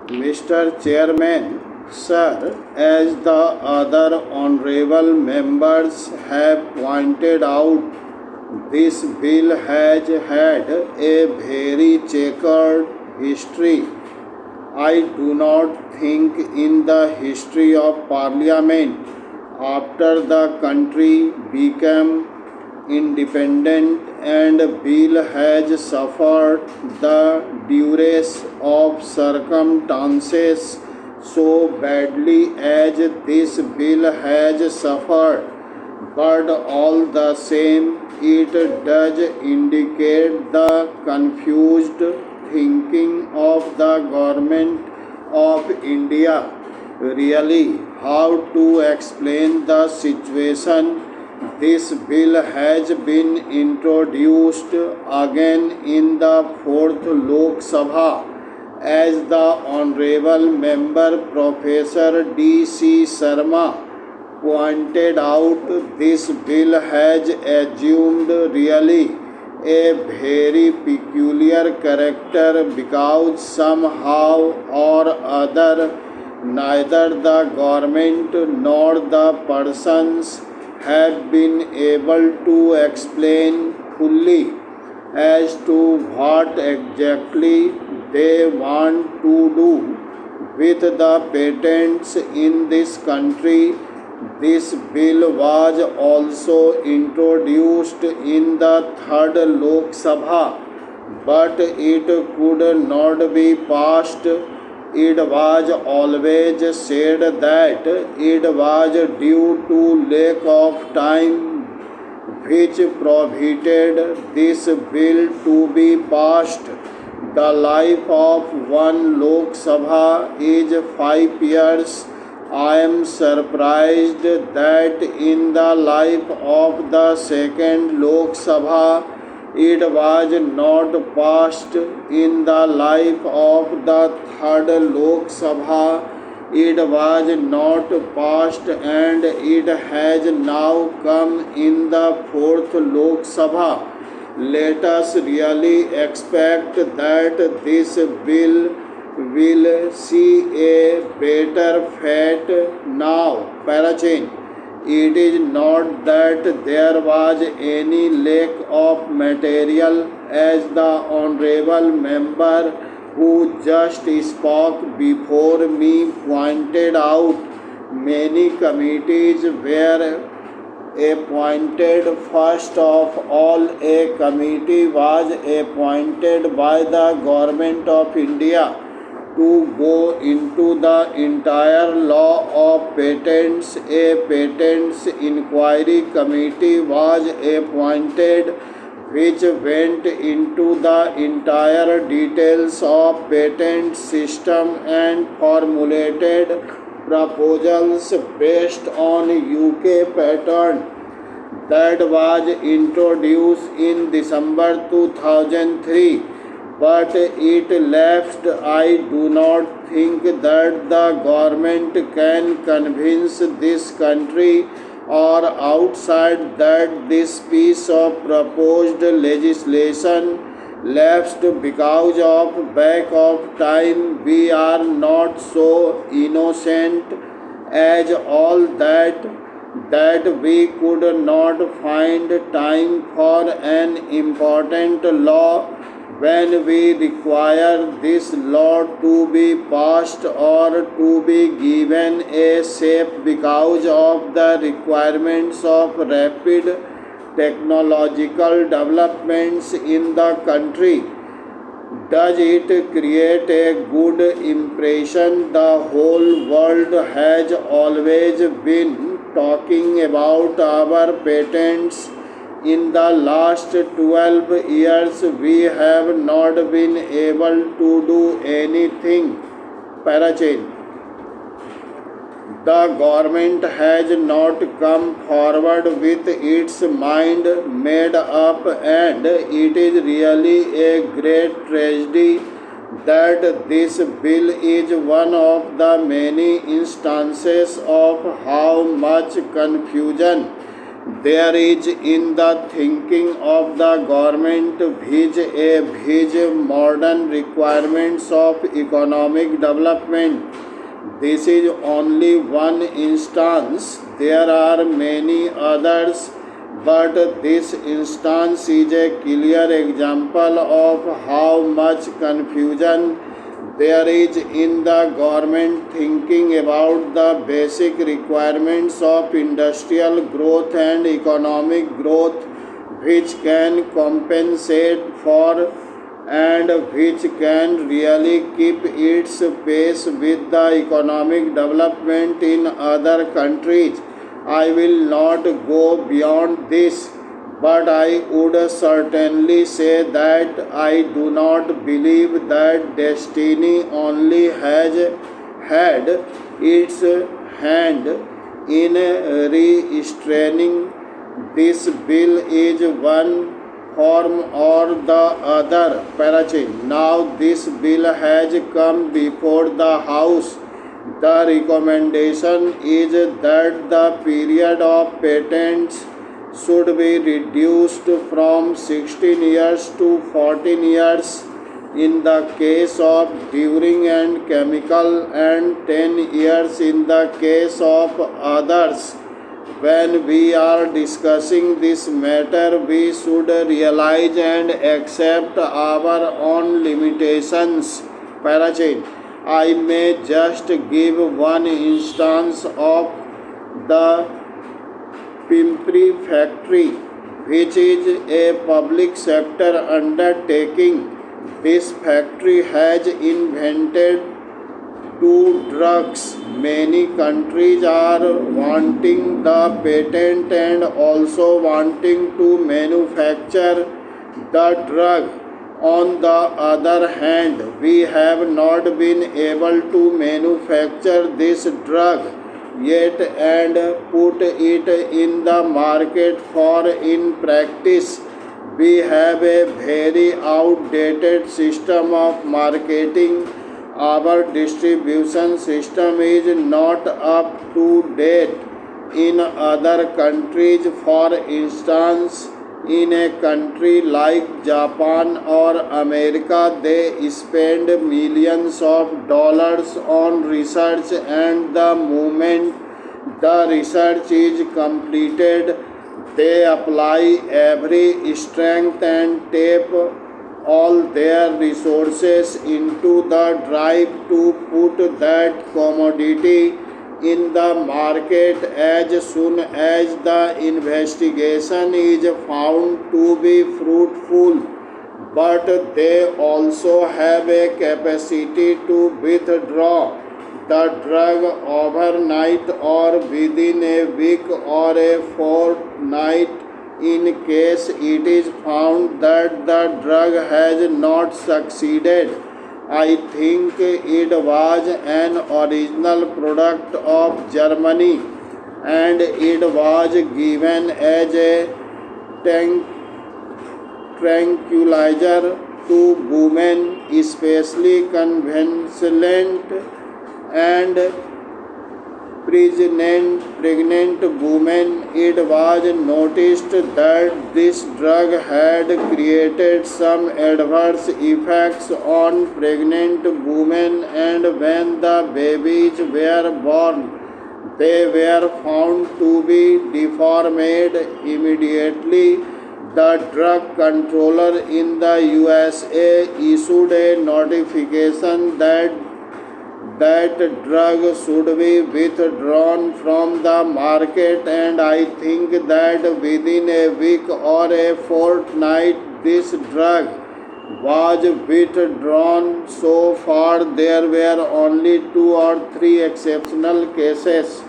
Mr. Chairman, Sir, as the other honorable members have pointed out, this bill has had a very checkered history. I do not think in the history of Parliament after the country became independent and bill has suffered the duress of circumstances so badly as this bill has suffered, but all the same it does indicate the confused thinking of the government of India. Really, how to explain the situation? This bill has been introduced again in the 4th Lok Sabha. As the Honorable Member Professor D.C. Sharma pointed out, this bill has assumed really a very peculiar character because somehow or other neither the government nor the persons have been able to explain fully as to what exactly they want to do with the patents in this country. This bill was also introduced in the 3rd Lok Sabha, but it could not be passed. It was always said that it was due to lack of time, which prohibited this bill to be passed. The life of one Lok Sabha is 5 years. I am surprised that in the life of the 2nd Lok Sabha, it was not passed. In the life of the 3rd Lok Sabha, it was not passed, and it has now come in the 4th Lok Sabha. Let us really expect that this bill will see a better fate now. Parachain. It is not that there was any lack of material, as the honorable member who just spoke before me pointed out. Many committees were appointed. First of all, a committee was appointed by the Government of India to go into the entire law of patents. A patents inquiry committee was appointed which went into the entire details of patent system and formulated proposals based on UK pattern that was introduced in December 2003. But it lapsed. I do not think that the government can convince this country or outside that this piece of proposed legislation lapsed because of lack of time. We are not so innocent as all that we could not find time for an important law when we require this law to be passed or to be given a shape because of the requirements of rapid technological developments in the country. Does it create a good impression? The whole world has always been talking about our patents. In the last 12 years, we have not been able to do anything. Parachain. The government has not come forward with its mind made up, and it is really a great tragedy that this bill is one of the many instances of how much confusion There is in the thinking of the government which modern requirements of economic development. This is only one instance. There are many others, but this instance is a clear example of how much confusion there is in the government thinking about the basic requirements of industrial growth and economic growth, which can compensate for and which can really keep its pace with the economic development in other countries. I will not go beyond this, but I would certainly say that I do not believe that destiny only has had its hand in restraining this bill is one form or the other. Parachin. Now this bill has come before the House. The recommendation is that the period of patents should be reduced from 16 years to 14 years in the case of during and chemical and 10 years in the case of others. When we are discussing this matter, we should realize and accept our own limitations. Parachin. I may just give one instance of the Pimpri factory, which is a public sector undertaking. This factory has invented two drugs. Many countries are wanting the patent and also wanting to manufacture the drug. On the other hand, we have not been able to manufacture this drug yet and put it in the market, for in practice we have a very outdated system of marketing. Our distribution system is not up to date. In other countries, for instance, in a country like Japan or America, they spend millions of dollars on research, and the moment the research is completed, they apply every strength and tap all their resources into the drive to put that commodity in the market as soon as the investigation is found to be fruitful. But they also have a capacity to withdraw the drug overnight or within a week or a fortnight in case it is found that the drug has not succeeded. I think it was an original product of Germany, and it was given as a tranquilizer to women, especially convalescent and pregnant women. It was noticed that this drug had created some adverse effects on pregnant women, and when the babies were born, they were found to be deformed immediately. The drug controller in the USA issued a notification that drug should be withdrawn from the market, and I think that within a week or a fortnight this drug was withdrawn. So far there were only 2 or 3 exceptional cases.